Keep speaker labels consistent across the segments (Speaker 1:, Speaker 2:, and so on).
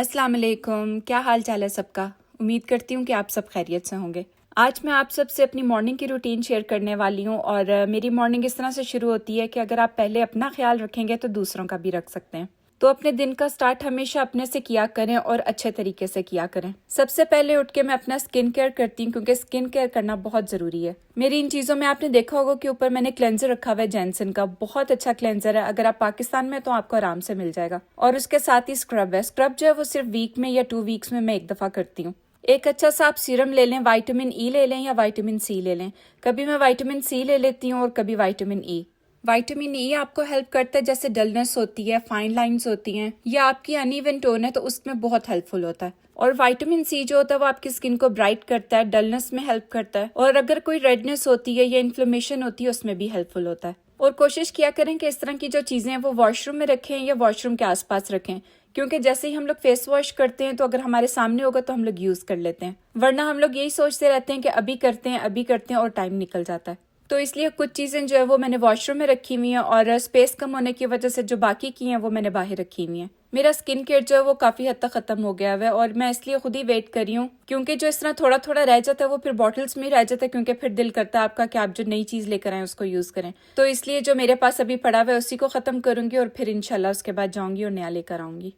Speaker 1: अस्सलाम वालेकुम। क्या हाल चाल है सबका। उम्मीद करती हूँ कि आप सब खैरियत से होंगे। आज मैं आप सबसे अपनी मॉर्निंग की रूटीन शेयर करने वाली हूँ और मेरी मॉर्निंग इस तरह से शुरू होती है कि अगर आप पहले अपना ख्याल रखेंगे तो दूसरों का भी रख सकते हैं। तो अपने दिन का स्टार्ट हमेशा अपने से किया करें और अच्छे तरीके से किया करें। सबसे पहले उठ के मैं अपना स्किन केयर करती हूँ क्योंकि स्किन केयर करना बहुत ज़रूरी है। मेरी इन चीज़ों में आपने देखा होगा कि ऊपर मैंने क्लेंजर रखा हुआ है जैनसन का, बहुत अच्छा क्लेंजर है। अगर आप पाकिस्तान में तो आपको आराम से मिल जाएगा। और उसके साथ ही स्क्रब है। स्क्रब जो है वो सिर्फ वीक में या 2 वीक्स में मैं एक दफ़ा करती हूँ। एक अच्छा सा आप सीरम ले लें, विटामिन ई ले लें या विटामिन सी ले लें। कभी मैं विटामिन सी ले लेती हूँ और कभी विटामिन ई। विटामिन ई आपको हेल्प करता है, जैसे डलनेस होती है, फाइन लाइंस होती हैं या आपकी अनइवन टोन है तो उसमें बहुत हेल्पफुल होता है। और विटामिन सी जो होता है वो आपकी स्किन को ब्राइट करता है, डलनेस में हेल्प करता है और अगर कोई रेडनेस होती है या इन्फ्लेमेशन होती है उसमें भी हेल्पफुल होता है। और कोशिश किया करें कि इस तरह की जो चीज़ें हैं वो वॉशरूम में रखें या वॉशरूम के आसपास रखें, क्योंकि जैसे ही हम लोग फेस वॉश करते हैं तो अगर हमारे सामने होगा तो हम लोग यूज़ कर लेते हैं, वरना हम लोग यही सोचते रहते हैं कि अभी करते हैं अभी करते हैं और टाइम निकल जाता है। तो इसलिए कुछ चीज़ें जो है वो मैंने वॉशरूम में रखी हुई हैं और स्पेस कम होने की वजह से जो बाकी की हैं वो मैंने बाहर रखी हुई हैं। मेरा स्किन केयर जो है वो काफ़ी हद तक ख़त्म हो गया है और मैं इसलिए खुद ही वेट कर रही हूँ, क्योंकि जो इस तरह थोड़ा थोड़ा रह जाता है वो फिर बॉटल्स में ही रह जाता है, क्योंकि फिर दिल करता है आपका कि आप जो नई चीज़ लेकर आए उसको यूज़ करें। तो इसलिए जो मेरे पास अभी पड़ा हुआ है उसी को ख़त्म करूँगी और फिर इंशाल्लाह उसके बाद जाऊँगी और नया लेकर आऊँगी।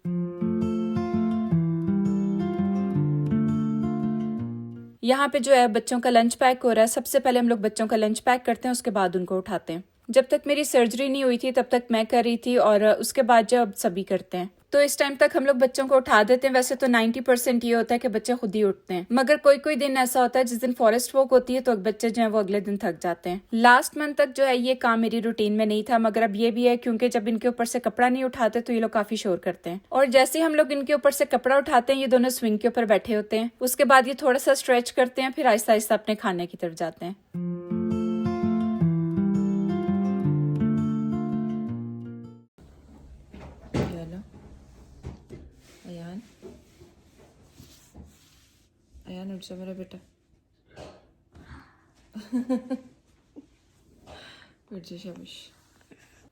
Speaker 1: यहाँ पे जो है बच्चों का लंच पैक हो रहा है। सबसे पहले हम लोग बच्चों का लंच पैक करते हैं, उसके बाद उनको उठाते हैं। जब तक मेरी सर्जरी नहीं हुई थी तब तक मैं कर रही थी और उसके बाद जो अब सभी करते हैं। तो इस टाइम तक हम लोग बच्चों को उठा देते हैं। वैसे तो 90% ये होता है कि बच्चे खुद ही उठते हैं, मगर कोई कोई दिन ऐसा होता है जिस दिन फॉरेस्ट वॉक होती है तो बच्चे जो है वो अगले दिन थक जाते हैं। लास्ट मंथ तक जो है ये काम मेरी रूटीन में नहीं था, मगर अब ये भी है क्योंकि जब इनके ऊपर से कपड़ा नहीं उठाते तो ये लोग काफी शोर करते हैं। और जैसे ही हम लोग इनके ऊपर से कपड़ा उठाते हैं ये दोनों स्विंग के ऊपर बैठे होते हैं। उसके बाद ये थोड़ा सा स्ट्रेच करते हैं, फिर आहिस्ता आहिस्ता अपने खाने की तरफ जाते हैं। अयान, अयान उठ जा मेरा बेटा। उठ जा, शाबाश।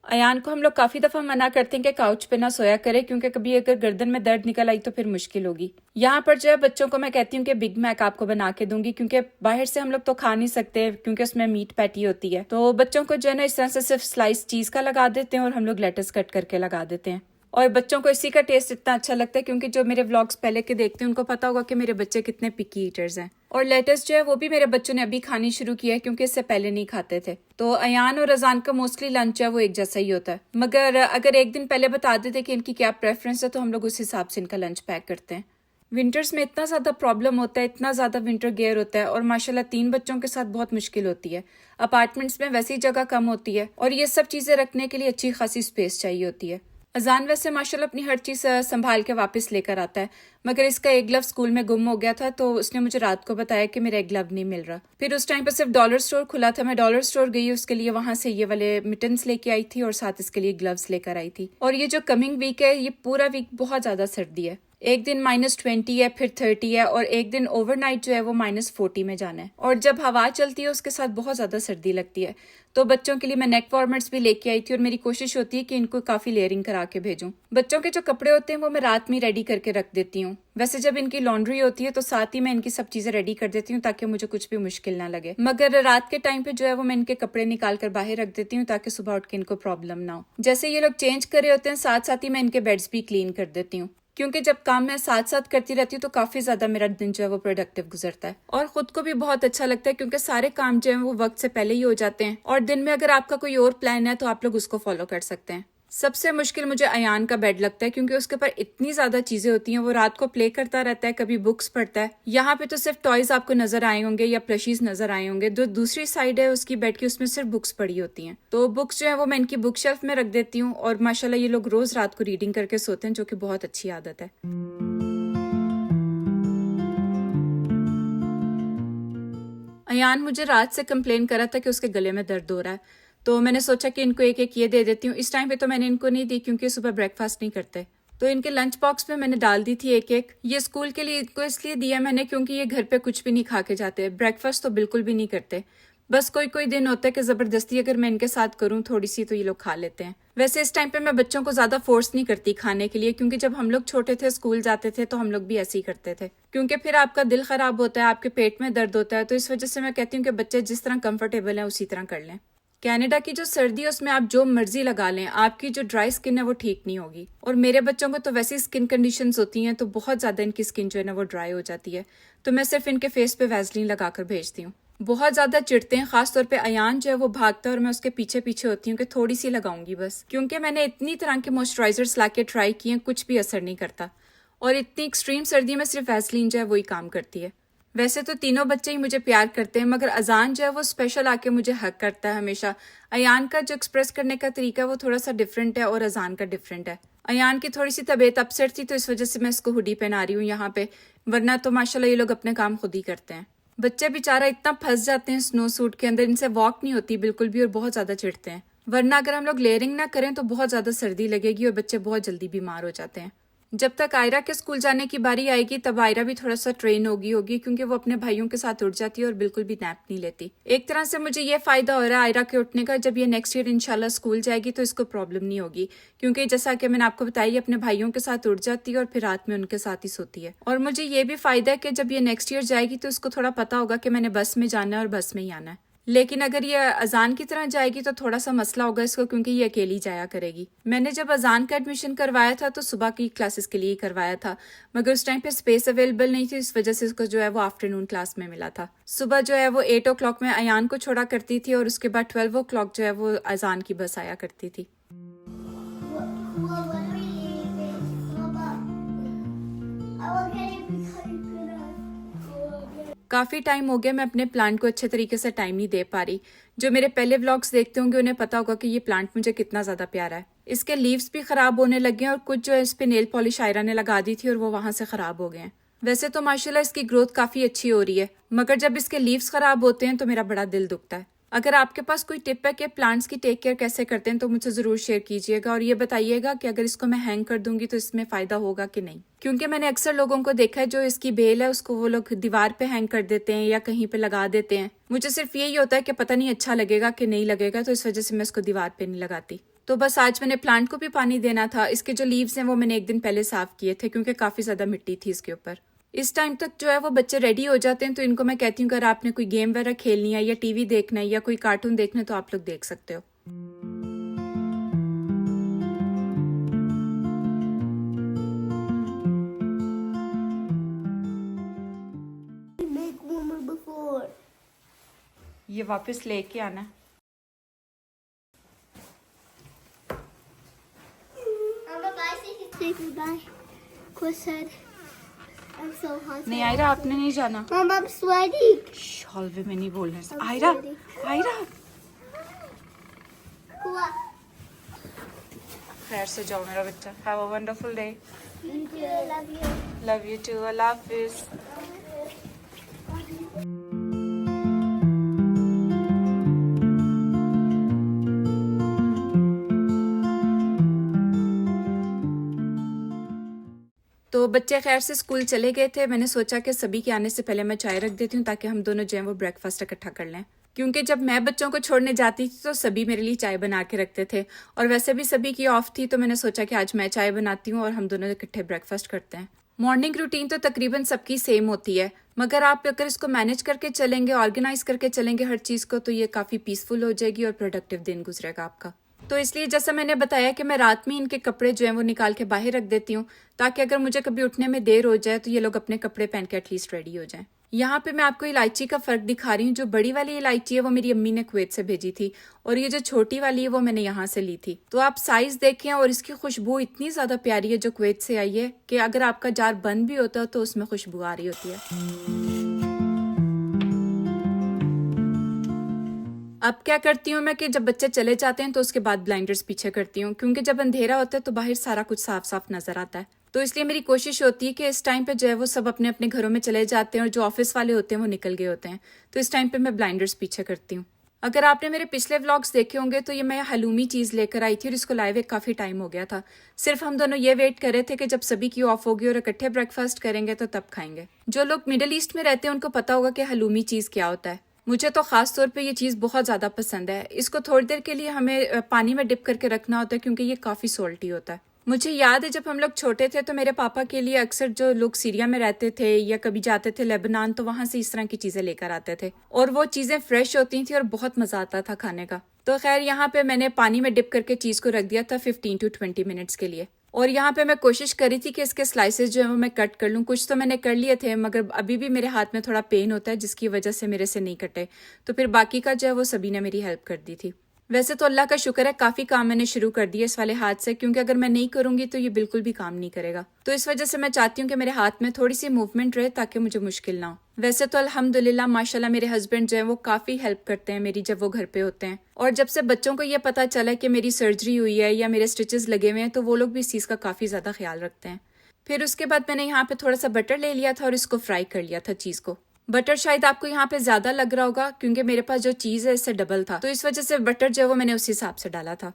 Speaker 1: अयान को हम लोग काफी दफा मना करते हैं कि काउच पे ना सोया करे, क्योंकि कभी अगर गर्दन में दर्द निकल आई तो फिर मुश्किल होगी। यहाँ पर जो है बच्चों को मैं कहती हूँ कि बिग मैक आपको बना के दूंगी, क्योंकि बाहर से हम लोग तो खा नहीं सकते क्योंकि उसमें मीट पैटी होती है। तो बच्चों को जो है ना इस तरह से सिर्फ स्लाइस चीज का लगा देते हैं और हम लोग लेटस कट करके लगा देते हैं। और बच्चों को इसी का टेस्ट इतना अच्छा लगता है, क्योंकि जो मेरे व्लॉग्स पहले के देखते हैं उनको पता होगा कि मेरे बच्चे कितने पिकी ईटर्स हैं। और लेटेस्ट जो है वो भी मेरे बच्चों ने अभी खानी शुरू किया है, क्योंकि इससे पहले नहीं खाते थे। तो अयान और अजान का मोस्टली लंच है वो एक जैसा ही होता है, मगर अगर एक दिन पहले बता देते कि इनकी क्या प्रेफरेंस है तो हम लोग उस हिसाब से इनका लंच पैक करते हैं। विंटर्स में इतना ज़्यादा प्रॉब्लम होता है, इतना ज़्यादा विंटर गेयर होता है और माशाल्लाह 3 बच्चों के साथ बहुत मुश्किल होती है। अपार्टमेंट्स में वैसी जगह कम होती है और ये सब चीज़ें रखने के लिए अच्छी खासी स्पेस चाहिए होती है। अजान वैसे माशाल्लाह अपनी हर चीज़ संभाल के वापस लेकर आता है, मगर इसका एक ग्लव स्कूल में गुम हो गया था तो उसने मुझे रात को बताया कि मेरा एक ग्लव नहीं मिल रहा। फिर उस टाइम पर सिर्फ डॉलर स्टोर खुला था, मैं डॉलर स्टोर गई उसके लिए, वहां से ये वाले मिटन्स लेके आई थी और साथ इसके लिए ग्लव्स लेकर आई थी। और ये जो कमिंग वीक है ये पूरा वीक बहुत ज़्यादा सर्दी है। एक दिन -20 है, फिर 30 है और एक दिन ओवरनाइट जो है वो -40 में जाना है। और जब हवा चलती है उसके साथ बहुत ज़्यादा सर्दी लगती है। तो बच्चों के लिए मैं नेक वार्मर्स भी लेके आई थी और मेरी कोशिश होती है कि इनको काफ़ी लेयरिंग करा के भेजूं। बच्चों के जो कपड़े होते हैं वो मैं रात में रेडी करके रख देती हूँ। वैसे जब इनकी लॉन्ड्री होती है तो साथ ही मैं इनकी सब चीज़ें रेडी कर देती हूँ ताकि मुझे कुछ भी मुश्किल ना लगे, मगर रात के टाइम पे जो है वो मैं इनके कपड़े निकाल कर बाहर रख देती हूँ ताकि सुबह उठ के इनको प्रॉब्लम ना हो। जैसे ये लोग चेंज कर रहे होते हैं साथ साथ ही मैं इनके बेड्स भी क्लीन कर देती हूँ, क्योंकि जब काम मैं साथ साथ करती रहती हूँ तो काफी ज्यादा मेरा दिन जो है वो प्रोडक्टिव गुजरता है और खुद को भी बहुत अच्छा लगता है, क्योंकि सारे काम जो है वो वक्त से पहले ही हो जाते हैं और दिन में अगर आपका कोई और प्लान है तो आप लोग उसको फॉलो कर सकते हैं। सबसे मुश्किल मुझे अयान का बेड लगता है, क्योंकि उसके ऊपर इतनी ज्यादा चीजें होती हैं। वो रात को प्ले करता रहता है, कभी बुक्स पढ़ता है। यहाँ पे तो सिर्फ टॉयज आपको नजर आए होंगे या प्लशीज नजर आए होंगे। जो दूसरी साइड है उसकी बेड की उसमें सिर्फ बुक्स पड़ी होती हैं। तो बुक्स जो है वो मैं इनकी बुक शेल्फ में रख देती हूँ और माशाल्लाह ये लोग रोज रात को रीडिंग करके सोते हैं, जो कि बहुत अच्छी आदत है। अयान मुझे रात से कंप्लेन कर रहा था कि उसके गले में दर्द हो रहा है, तो मैंने सोचा कि इनको एक एक ये दे देती हूँ। इस टाइम पे तो मैंने इनको नहीं दी क्योंकि सुबह ब्रेकफास्ट नहीं करते, तो इनके लंच बॉक्स में मैंने डाल दी थी एक एक। ये स्कूल के लिए इनको इसलिए दिया मैंने क्योंकि ये घर पे कुछ भी नहीं खा के जाते, ब्रेकफास्ट तो बिल्कुल भी नहीं करते। बस कोई कोई दिन होता है कि जबरदस्ती अगर मैं इनके साथ करूँ थोड़ी सी तो ये लोग खा लेते हैं। वैसे इस टाइम पे मैं बच्चों को ज्यादा फोर्स नहीं करती खाने के लिए, क्योंकि जब हम लोग छोटे थे स्कूल जाते थे तो हम लोग भी ऐसे ही करते थे, क्योंकि फिर आपका दिल खराब होता है, आपके पेट में दर्द होता है। तो इस वजह से मैं कहती हूँ कि बच्चे जिस तरह कंफर्टेबल है उसी तरह कर लें। कनाडा की जो सर्दी है उसमें आप जो मर्जी लगा लें, आपकी जो ड्राई स्किन है वो ठीक नहीं होगी। और मेरे बच्चों को तो वैसी स्किन कंडीशंस होती हैं तो बहुत ज्यादा इनकी स्किन जो है ना वो ड्राई हो जाती है, तो मैं सिर्फ इनके फेस पे वैसलीन लगाकर भेजती हूँ। बहुत ज्यादा चिढ़ते हैं, खासतौर पे अयान जो है वो भागता है और मैं उसके पीछे पीछे होती हूँ कि थोड़ी सी लगाऊंगी बस, क्योंकि मैंने इतनी तरह के मॉइस्चराइजर्स लाके ट्राई किए हैं, कुछ भी असर नहीं करता। और इतनी एक्सट्रीम सर्दी में सिर्फ वैसलीन जो है वही काम करती है। वैसे तो तीनों बच्चे ही मुझे प्यार करते हैं, मगर अजान जो है वो स्पेशल आके मुझे हक करता है हमेशा। अयान का जो एक्सप्रेस करने का तरीका है वो थोड़ा सा डिफरेंट है और अजान का डिफरेंट है। अयान की थोड़ी सी तबीयत अपसेट थी तो इस वजह से मैं इसको हुडी पहना रही हूँ यहाँ पे, वरना तो माशाल्लाह ये लोग अपने काम खुद ही करते हैं। बच्चे बेचारा इतना फंस जाते हैं स्नो सूट के अंदर, इनसे वॉक नहीं होती बिल्कुल भी और बहुत ज्यादा चिढ़ते हैं। वरना अगर हम लोग लेयरिंग ना करें तो बहुत ज्यादा सर्दी लगेगी और बच्चे बहुत जल्दी बीमार हो जाते हैं। जब तक आयरा के स्कूल जाने की बारी आएगी तब आयरा भी थोड़ा सा ट्रेन होगी, क्योंकि वो अपने भाइयों के साथ उठ जाती है और बिल्कुल भी नैप नहीं लेती। एक तरह से मुझे ये फायदा हो रहा है आयरा के उठने का, जब ये नेक्स्ट ईयर इंशाल्लाह स्कूल जाएगी तो इसको प्रॉब्लम नहीं होगी, क्योंकि जैसा कि मैंने आपको बताया अपने भाइयों के साथ उठ जाती है और फिर रात में उनके साथ ही सोती है। और मुझे ये भी फायदा है कि जब ये नेक्स्ट ईयर जाएगी तो इसको थोड़ा पता होगा कि मैंने बस में जाना है और बस में ही आना है। लेकिन अगर ये अजान की तरह जाएगी तो थोड़ा सा मसला होगा इसको, क्योंकि ये अकेली जाया करेगी। मैंने जब अजान का एडमिशन करवाया था तो सुबह की क्लासेस के लिए ही करवाया था, मगर उस टाइम पे स्पेस अवेलेबल नहीं थी, इस वजह से इसको जो है वो आफ्टरनून क्लास में मिला था। सुबह जो है वो 8 o'clock में अयान को छोड़ा करती थी और उसके बाद 12 o'clock जो है वो अजान की बस आया करती थी। काफ़ी टाइम हो गया मैं अपने प्लांट को अच्छे तरीके से टाइम नहीं दे पा रही। जो मेरे पहले व्लॉग्स देखते होंगे उन्हें पता होगा कि ये प्लांट मुझे कितना ज़्यादा प्यारा है। इसके लीव्स भी ख़राब होने लगे हैं और कुछ जो है इस पे नेल पॉलिश आयरा ने लगा दी थी और वो वहाँ से ख़राब हो गए हैं। वैसे तो माशाल्लाह इसकी ग्रोथ काफ़ी अच्छी हो रही है, मगर जब इसके लीव्स ख़राब होते हैं तो मेरा बड़ा दिल दुखता है। अगर आपके पास कोई टिप है कि प्लांट्स की टेक केयर कैसे करते हैं तो मुझसे ज़रूर शेयर कीजिएगा और ये बताइएगा कि अगर इसको मैं हैंग कर दूंगी तो इसमें फ़ायदा होगा कि नहीं, क्योंकि मैंने अक्सर लोगों को देखा है जो इसकी बेल है उसको वो लोग दीवार पे हैंग कर देते हैं या कहीं पे लगा देते हैं। मुझे सिर्फ यही होता है कि पता नहीं अच्छा लगेगा कि नहीं लगेगा, तो इस वजह से मैं इसको दीवार पे नहीं लगाती। तो बस आज मैंने प्लांट को भी पानी देना था। इसके जो लीव्स हैं वो मैंने एक दिन पहले साफ किए थे, क्योंकि काफ़ी ज़्यादा मिट्टी थी इसके ऊपर। इस टाइम तक जो है वो बच्चे रेडी हो जाते हैं, तो इनको मैं कहती हूँ अगर आपने कोई गेम वगैरह खेलनी है या टीवी देखना है या कोई कार्टून देखना है तो आप लोग देख सकते हो। ये वापस लेके आना। नहीं आयरा, आपने नहीं जाना।
Speaker 2: Mom, I'm sweating.
Speaker 1: हॉलवे में नहीं बोलना। आयरा, आयरा खैर से जाओ मेरा बच्चा। Have a wonderful day.
Speaker 2: Love you.
Speaker 1: Love you too. अल्लाह हाफिज। तो बच्चे खैर से स्कूल चले गए थे। मैंने सोचा कि सभी के आने से पहले मैं चाय रख देती हूँ ताकि हम दोनों जो है वो ब्रेकफास्ट इकट्ठा कर लें, क्योंकि जब मैं बच्चों को छोड़ने जाती थी तो सभी मेरे लिए चाय बना के रखते थे और वैसे भी सभी की ऑफ थी, तो मैंने सोचा कि आज मैं चाय बनाती हूँ और हम दोनों इकट्ठे ब्रेकफास्ट करते हैं। मॉर्निंग रूटीन तो तकरीबन सबकी सेम होती है, मगर आप अगर इसको मैनेज करके चलेंगे, ऑर्गेनाइज करके चलेंगे हर चीज़ को, तो ये काफ़ी पीसफुल हो जाएगी और प्रोडक्टिव दिन गुजरेगा आपका। तो इसलिए जैसा मैंने बताया कि मैं रात में इनके कपड़े जो हैं वो निकाल के बाहर रख देती हूँ, ताकि अगर मुझे कभी उठने में देर हो जाए तो ये लोग अपने कपड़े पहन के एटलीस्ट रेडी हो जाएं। यहाँ पे मैं आपको इलायची का फ़र्क दिखा रही हूँ। जो बड़ी वाली इलायची है वो मेरी अम्मी ने कुवैत से भेजी थी और ये जो छोटी वाली है वो मैंने यहाँ से ली थी। तो आप साइज़ देखें और इसकी खुशबू इतनी ज़्यादा प्यारी है जो कुवैत से आई है कि अगर आपका जार बंद भी होता है तो उसमें खुशबू आ रही होती है। अब क्या करती हूँ मैं कि जब बच्चे चले जाते हैं तो उसके बाद ब्लाइंडर्स पीछे करती हूँ, क्योंकि जब अंधेरा होता है तो बाहर सारा कुछ साफ साफ नजर आता है। तो इसलिए मेरी कोशिश होती है कि इस टाइम पे जो है वो सब अपने अपने घरों में चले जाते हैं और जो ऑफिस वाले होते हैं वो निकल गए होते हैं, तो इस टाइम पे मैं ब्लाइंडर्स पीछे करती हूँ। अगर आपने मेरे पिछले व्लॉग्स देखे होंगे तो ये मैं हलूमी चीज़ लेकर आई थी और इसको लाए हुए काफ़ी टाइम हो गया था। सिर्फ हम दोनों ये वेट कर रहे थे कि जब सभी की ऑफ होगी और इकट्ठे ब्रेकफास्ट करेंगे तो तब खाएंगे। जो लोग मिडिल ईस्ट में रहते हैं उनको पता होगा कि हलूमी चीज़ क्या होता है। मुझे तो खास तौर पे ये चीज़ बहुत ज़्यादा पसंद है। इसको थोड़ी देर के लिए हमें पानी में डिप करके रखना होता है क्योंकि ये काफ़ी सॉल्टी होता है। मुझे याद है जब हम लोग छोटे थे तो मेरे पापा के लिए अक्सर जो लोग सीरिया में रहते थे या कभी जाते थे लेबनान तो वहाँ से इस तरह की चीज़ें लेकर आते थे और वो चीज़ें फ्रेश होती थी और बहुत मज़ा आता था खाने का। तो खैर यहाँ पे मैंने पानी में डिप करके चीज़ को रख दिया था 15 to 20 मिनट्स के लिए। और यहाँ पे मैं कोशिश करी थी कि इसके स्लाइसेस जो है वो मैं कट कर लूँ। कुछ तो मैंने कर लिए थे मगर अभी भी मेरे हाथ में थोड़ा पेन होता है जिसकी वजह से मेरे से नहीं कटे। तो फिर बाकी का जो है वो सभी ने मेरी हेल्प कर दी थी। वैसे तो अल्लाह का शुक्र है काफ़ी काम मैंने शुरू कर दिया इस वाले हाथ से क्योंकि अगर मैं नहीं करूँगी तो ये बिल्कुल भी काम नहीं करेगा। तो इस वजह से मैं चाहती हूँ कि मेरे हाथ में थोड़ी सी मूवमेंट रहे ताकि मुझे मुश्किल ना हो। वैसे तो अल्हम्दुलिल्लाह माशाल्लाह मेरे हस्बैंड जो है वो काफ़ी हेल्प करते हैं मेरी जब वो घर पे होते हैं। और जब से बच्चों को ये पता चला कि मेरी सर्जरी हुई है या मेरे स्टिचेस लगे हुए हैं तो वो लोग भी इस चीज़ का काफ़ी ज़्यादा ख्याल रखते हैं। फिर उसके बाद मैंने यहाँ पे थोड़ा सा बटर ले लिया था और इसको फ्राई कर लिया था चीज़ को। बटर शायद आपको यहाँ पे ज्यादा लग रहा होगा क्योंकि मेरे पास जो चीज है इससे डबल था तो इस वजह से बटर जो है वो मैंने उस हिसाब से डाला था।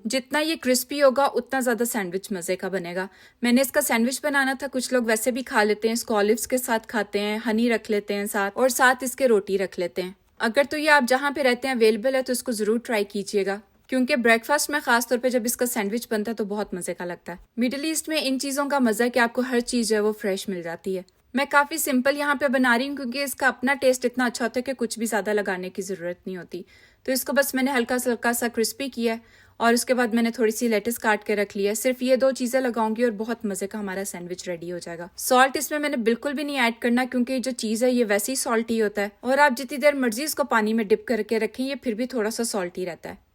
Speaker 1: जितना ये क्रिस्पी होगा उतना ज़्यादा सैंडविच मज़े का बनेगा। मैंने इसका सैंडविच बनाना था, कुछ लोग वैसे भी खा लेते हैं, इसको ऑलिव्स के साथ खाते हैं, हनी रख लेते हैं साथ और साथ इसके रोटी रख लेते हैं। अगर तो ये आप जहाँ पे रहते हैं अवेलेबल है तो इसको ज़रूर ट्राई कीजिएगा क्योंकि ब्रेकफास्ट में खास तौर पे जब इसका सैंडविच बनता है तो बहुत मज़े का लगता है। मिडिल ईस्ट में इन चीज़ों का मज़ा है कि आपको हर चीज़ जो है वो फ्रेश मिल जाती है। मैं काफ़ी सिंपल यहाँ पे बना रही हूँ क्योंकि इसका अपना टेस्ट इतना अच्छा होता है कि कुछ भी ज़्यादा लगाने की ज़रूरत नहीं होती। तो इसको बस मैंने हल्का सा क्रिस्पी किया है और उसके बाद मैंने थोड़ी सी लेटस काट के रख लिया है। सिर्फ ये दो चीज़ें लगाऊंगी और बहुत मज़े का हमारा सैंडविच रेडी हो जाएगा। सॉल्ट इसमें मैंने बिल्कुल भी नहीं ऐड करना क्योंकि जो चीज़ है ये वैसे ही सॉल्टी होता है और आप जितनी देर मर्जी इसको पानी में डिप करके रखें ये फिर भी थोड़ा सा सॉल्टी रहता है।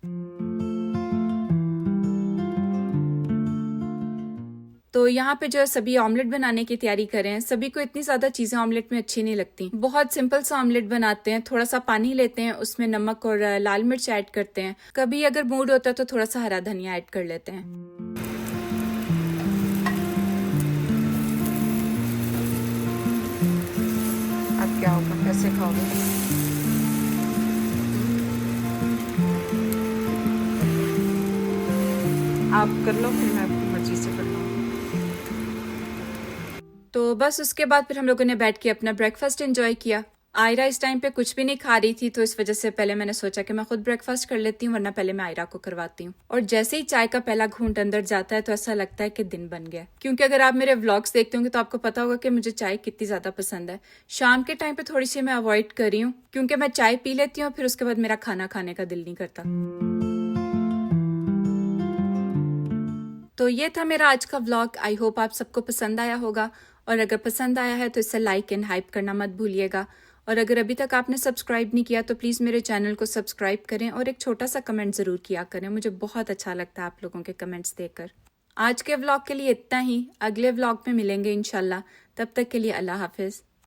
Speaker 1: तो यहाँ पे जो है सभी ऑमलेट बनाने की तैयारी कर रहे हैं। सभी को इतनी ज़्यादा चीज़ें ऑमलेट में अच्छी नहीं लगती। बहुत सिंपल सा ऑमलेट बनाते हैं, थोड़ा सा पानी लेते हैं, उसमें नमक और लाल मिर्च ऐड करते हैं। कभी अगर मूड होता है तो थोड़ा सा हरा धनिया ऐड कर लेते हैं। अब क्या होगा, कैसे खाओगे? आप कर लो फिर मैं अपनी मर्जी से कर लूँ। तो बस उसके बाद फिर हम लोगों ने बैठ के अपना ब्रेकफास्ट एंजॉय किया। आयरा इस टाइम पे कुछ भी नहीं खा रही थी तो इस वजह से पहले मैंने सोचा कि मैं खुद ब्रेकफास्ट कर लेती हूँ वरना पहले मैं आयरा को करवाती हूँ। और जैसे ही चाय का पहला घूंट अंदर जाता है तो ऐसा लगता है कि दिन बन गया। क्योंकि अगर आप मेरे व्लॉग्स देखते होंगे तो आपको पता होगा कि मुझे चाय कितनी ज्यादा पसंद है। शाम के टाइम पे थोड़ी सी मैं अवॉइड कर रही हूँ क्योंकि मैं चाय पी लेती हूँ फिर उसके बाद मेरा खाना खाने का दिल नहीं करता। तो ये था मेरा आज का व्लॉग। आई होप आप सबको पसंद आया होगा और अगर पसंद आया है तो इसे लाइक एंड हाइप करना मत भूलिएगा। और अगर अभी तक आपने सब्सक्राइब नहीं किया तो प्लीज़ मेरे चैनल को सब्सक्राइब करें और एक छोटा सा कमेंट ज़रूर किया करें। मुझे बहुत अच्छा लगता है आप लोगों के कमेंट्स देखकर। आज के व्लॉग के लिए इतना ही। अगले व्लॉग में मिलेंगे इंशाल्लाह। तब तक के लिए अल्लाह हाफिज़।